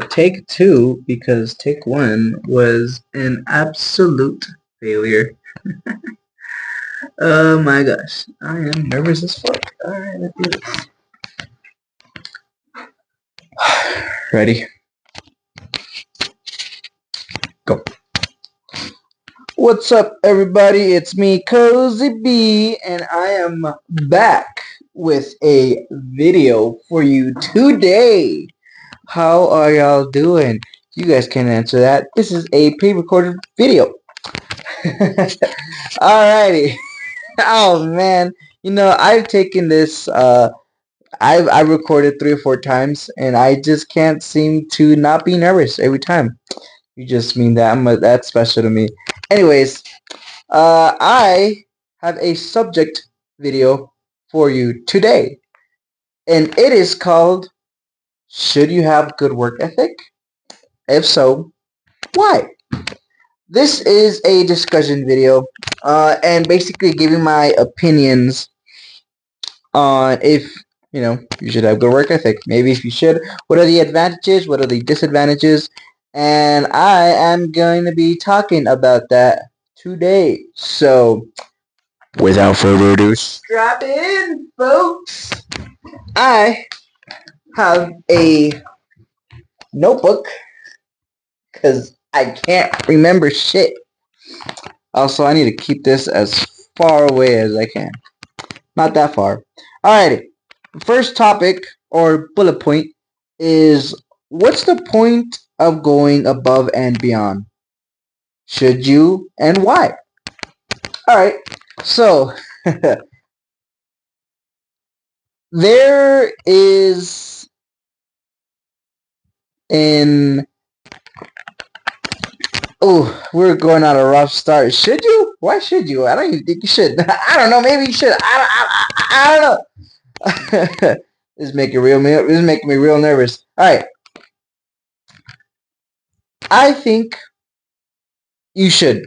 Take two, because take one was an absolute failure. Oh my gosh. I am nervous as fuck. Alright, let's do this. Ready? Go. What's up, everybody? It's me, Cozy B, and I am back with a video for you today. How are y'all doing? You guys can answer that. This is a pre-recorded video. Alrighty. Oh man. I've taken this I've recorded 3 or 4 times and I just can't seem to not be nervous every time. You just mean that that's special to me. Anyways, I have a subject video for you today. And it is called, Should You Have Good Work Ethic? If so, why? This is a discussion video, and basically giving my opinions on if you should have good work ethic. Maybe if you should, what are the advantages? What are the disadvantages? And I am going to be talking about that today. So, without further ado, strap in, folks. I have a notebook because I can't remember shit. Also, I need to keep this as far away as I can. Not that far. Alrighty. First topic or bullet point is, what's the point of going above and beyond? Should you, and why? Alright. So, there is in... Oh, we're going on a rough start. Should you? Why should you? I don't even think you should. I don't know. Maybe you should. I don't know. This is making me real nervous. All right. I think you should.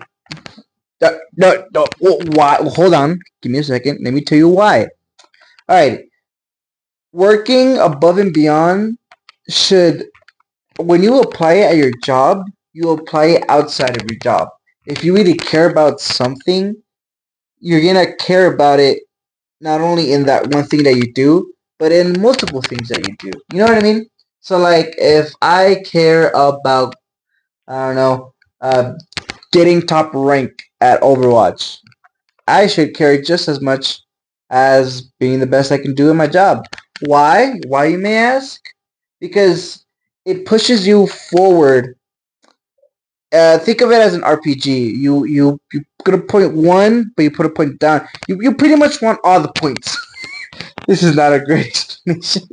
No. Why? Hold on. Give me a second. Let me tell you why. All right. Working above and beyond should, when you apply it at your job, you apply it outside of your job. If you really care about something, you're gonna care about it not only in that one thing that you do, but in multiple things that you do. You know what I mean? So, like, if I care about, I don't know, getting top rank at Overwatch, I should care just as much as being the best I can do in my job. Why? Why, you may ask? Because it pushes you forward. Think of it as an RPG. You put a point one, but you put a point down. You pretty much want all the points. This is not a great explanation.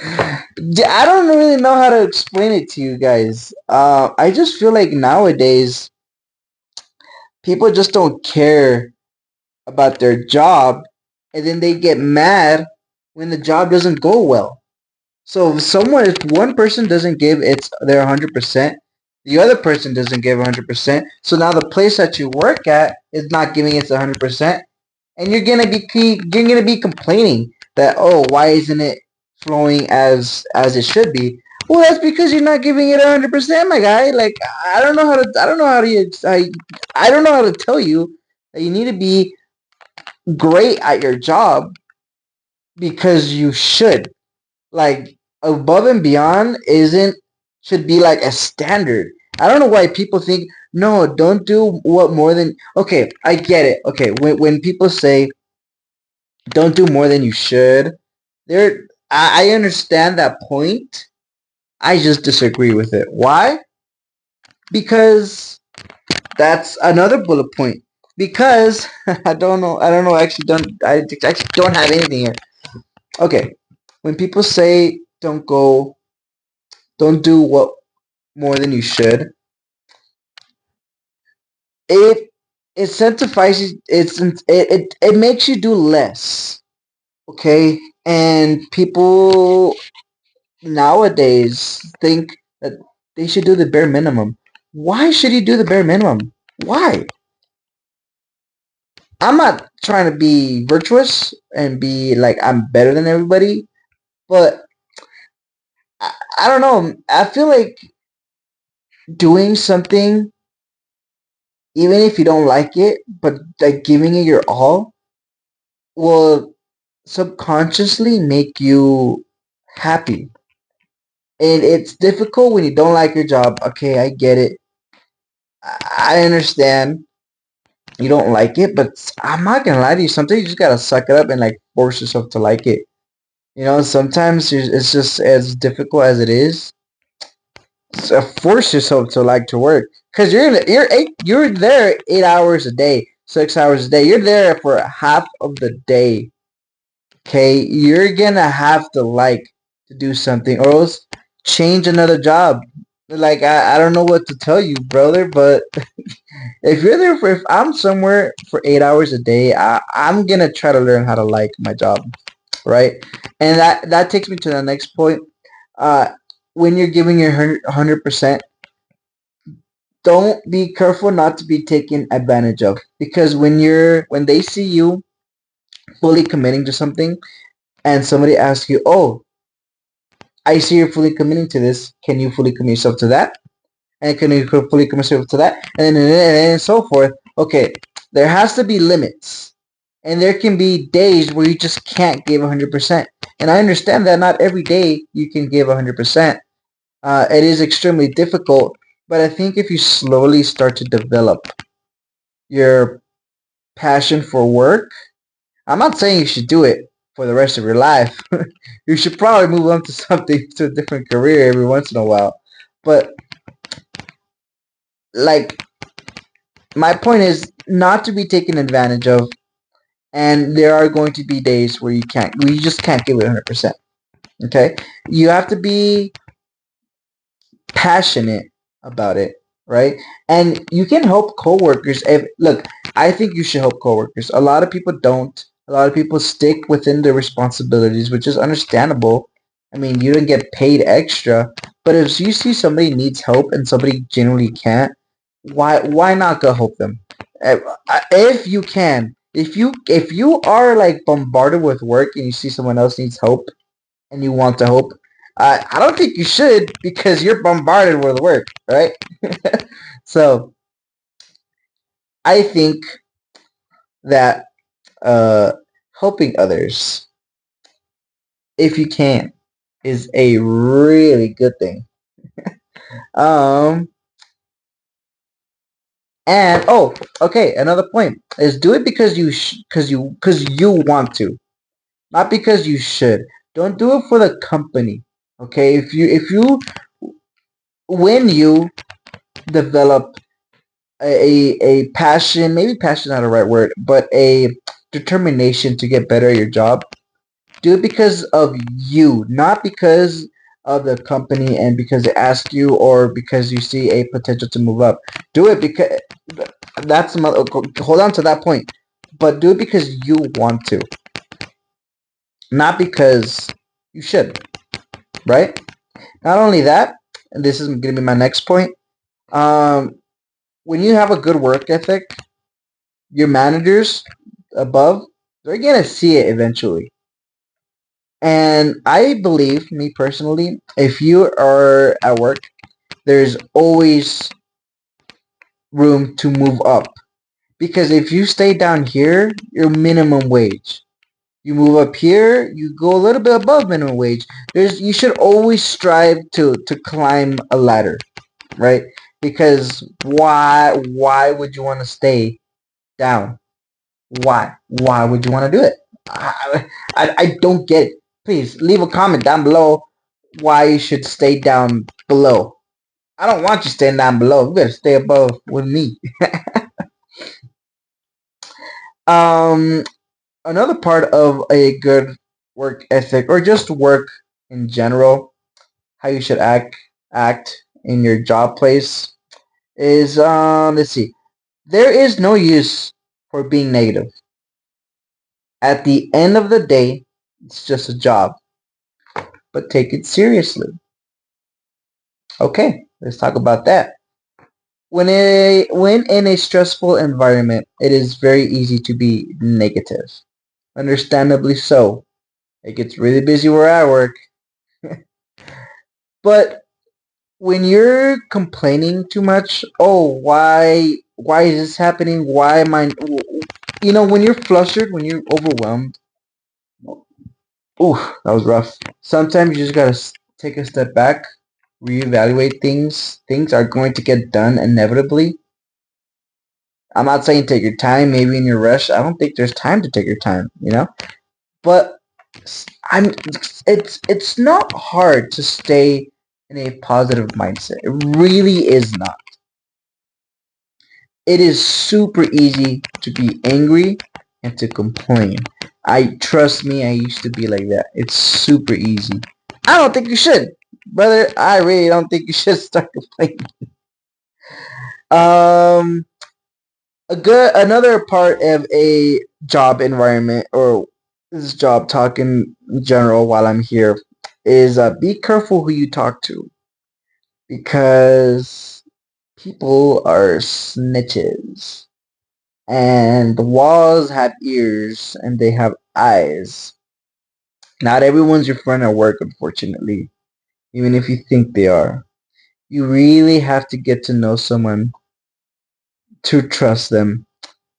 I don't really know how to explain it to you guys. I just feel like nowadays people just don't care about their job, and then they get mad when the job doesn't go well. So if one person doesn't give their 100%, the other person doesn't give 100%. So now the place that you work at is not giving its 100%, and you're gonna be complaining that, oh, why isn't it flowing as it should be? Well, that's because you're not giving it 100%, my guy. Like, I don't know how to tell you that you need to be great at your job, because you should. Like, above and beyond isn't should be like a standard. I don't know why people think, no, don't do what more than... Okay, I get it. Okay, when people say don't do more than you should, I understand that point. I just disagree with it. Why? Because that's another bullet point. Because I don't know. I actually don't have anything here. Okay, when people say don't do what more than you should, it incentivizes, it makes you do less. Okay, and people nowadays think that they should do the bare minimum. Why should you do the bare minimum? Why? I'm not trying to be virtuous and be like I'm better than everybody, but I don't know. I feel like doing something, even if you don't like it, but like giving it your all, will subconsciously make you happy. And it's difficult when you don't like your job. Okay, I get it. I understand you don't like it, but I'm not gonna lie to you. Sometimes you just gotta suck it up and like force yourself to like it. You know, sometimes it's just as difficult as it is. So force yourself to like to work because you're there 8 hours a day, 6 hours a day. You're there for half of the day. Okay, you're gonna have to like to do something, or else change another job. Like I don't know what to tell you, brother, but if I'm somewhere for 8 hours a day, I'm gonna try to learn how to like my job, right? And that takes me to the next point. Uh, when you're giving your 100%, don't be careful not to be taken advantage of, because when they see you fully committing to something, and somebody asks you, "Oh, I see you're fully committing to this. Can you fully commit yourself to that? And can you fully commit yourself to that?" And so forth. Okay, there has to be limits, and there can be days where you just can't give 100%. And I understand that not every day you can give 100%. It is extremely difficult, but I think if you slowly start to develop your passion for work, I'm not saying you should do it for the rest of your life. You should probably move on to something, to a different career every once in a while. But like, my point is not to be taken advantage of, and there are going to be days where you just can't give it 100%. Okay, you have to be passionate about it, right? And you can help coworkers. If look, I think you should help coworkers. A lot of people don't. A lot of people stick within their responsibilities, which is understandable. I mean, you don't get paid extra, but if you see somebody needs help and somebody genuinely can't, why not go help them? If you can, if you are like bombarded with work and you see someone else needs help and you want to help, I don't think you should, because you're bombarded with work, right? So I think that uh, helping others, if you can, is a really good thing. Um, and oh, okay, another point is do it because you want to, not because you should. Don't do it for the company. Okay, if you when you develop a passion, maybe passion is not the right word, but a determination to get better at your job, do it because of you, not because of the company and because they ask you, or because you see a potential to move up. Do it because that's another, hold on to that point, but do it because you want to, not because you should, right? Not only that, and this is going to be my next point, um, when you have a good work ethic, your managers above, they're going to see it eventually. And I believe, me personally, if you are at work, there's always room to move up. Because if you stay down here, you're minimum wage. You move up here, you go a little bit above minimum wage. You should always strive to climb a ladder, right? Because why would you want to stay down? Why would you want to do it? I don't get it. Please leave a comment down below why you should stay down below. I don't want you staying down below. You better stay above with me. um, Another part of a good work ethic, or just work in general, how you should act in your job place, is let's see. There is no use for being negative. At the end of the day, it's just a job, but take it seriously. Okay, let's talk about that. When in a stressful environment, it is very easy to be negative. Understandably so. It gets really busy where I work. But when you're complaining too much, oh, why is this happening? Why am I? When you're flustered, when you're overwhelmed, ooh, that was rough. Sometimes you just gotta take a step back, reevaluate things. Things are going to get done inevitably. I'm not saying take your time, maybe in your rush. I don't think there's time to take your time. But I'm it's not hard to stay in a positive mindset. It really is not. It is super easy to be angry and to complain. I trust me, I used to be like that. It's super easy. I don't think you should, brother. I really don't think you should start complaining. Um, another part of a job environment, or this job talk in general while I'm here, is be careful who you talk to, because people are snitches, and the walls have ears and they have eyes. Not everyone's your friend at work, unfortunately, even if you think they are. You really have to get to know someone to trust them.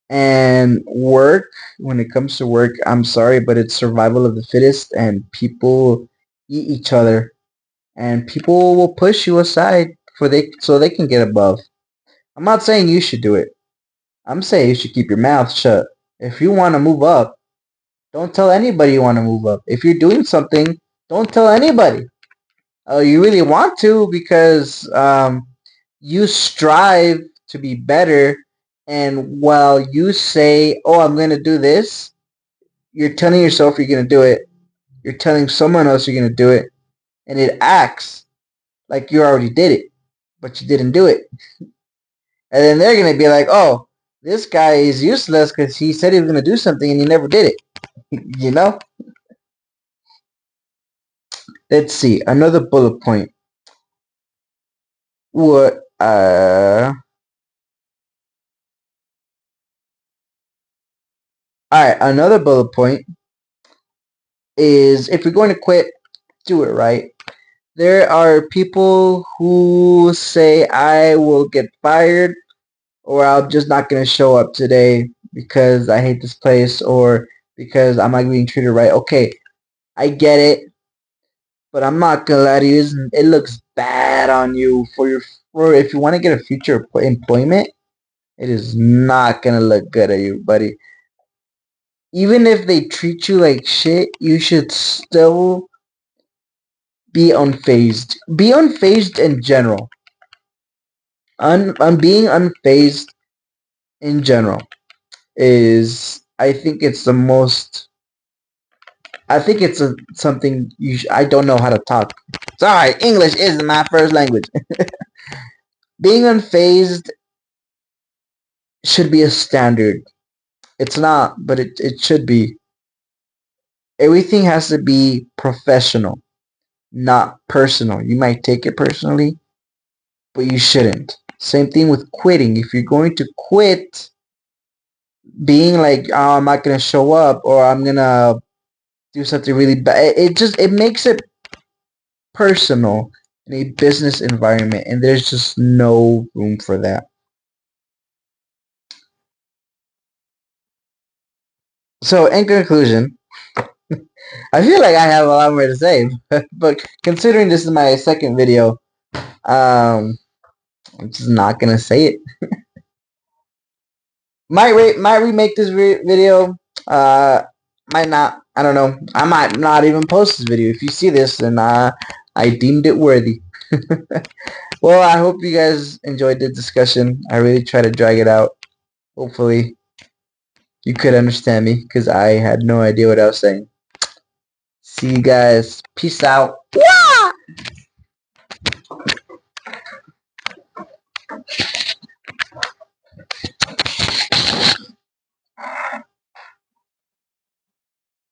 And work, when it comes to work, I'm sorry, but it's survival of the fittest, and people eat each other, and people will push you aside so they can get above. I'm not saying you should do it. I'm saying you should keep your mouth shut. If you want to move up, don't tell anybody you want to move up. If you're doing something, don't tell anybody. You really want to, because you strive to be better, and while you say, "Oh, I'm going to do this," you're telling yourself you're going to do it. You're telling someone else you're going to do it, and it acts like you already did it, but you didn't do it. And then they're going to be like, "Oh, this guy is useless because he said he was going to do something and he never did it." you know? Let's see. Another bullet point. What? All right. Another bullet point is, if you're going to quit, do it right. There are people who say, "I will get fired," or "I'm just not going to show up today because I hate this place," or "because I'm not being treated right." Okay, I get it, but I'm not gonna lie to you. It looks bad on you for if you want to get a future employment. It is not gonna look good at you, buddy. Even if they treat you like shit, you should still be unfazed. Be unfazed in general. Being unfazed in general is, I think it's the most. I think it's something I don't know how to talk. Sorry, English isn't my first language. Being unfazed should be a standard. It's not, but it should be. Everything has to be professional, not personal. You might take it personally, but you shouldn't. Same thing with quitting. If you're going to quit, being like, "Oh, I'm not gonna show up," or "I'm gonna do something really bad," it makes it personal in a business environment, and there's just no room for that. So, in conclusion, I feel like I have a lot more to say, but considering this is my second video, I'm just not gonna say it. Might remake this video. Uh, might not. I don't know. I might not even post this video. If you see this, then I deemed it worthy. Well, I hope you guys enjoyed the discussion. I really try to drag it out. Hopefully, you could understand me, because I had no idea what I was saying. See you guys. Peace out.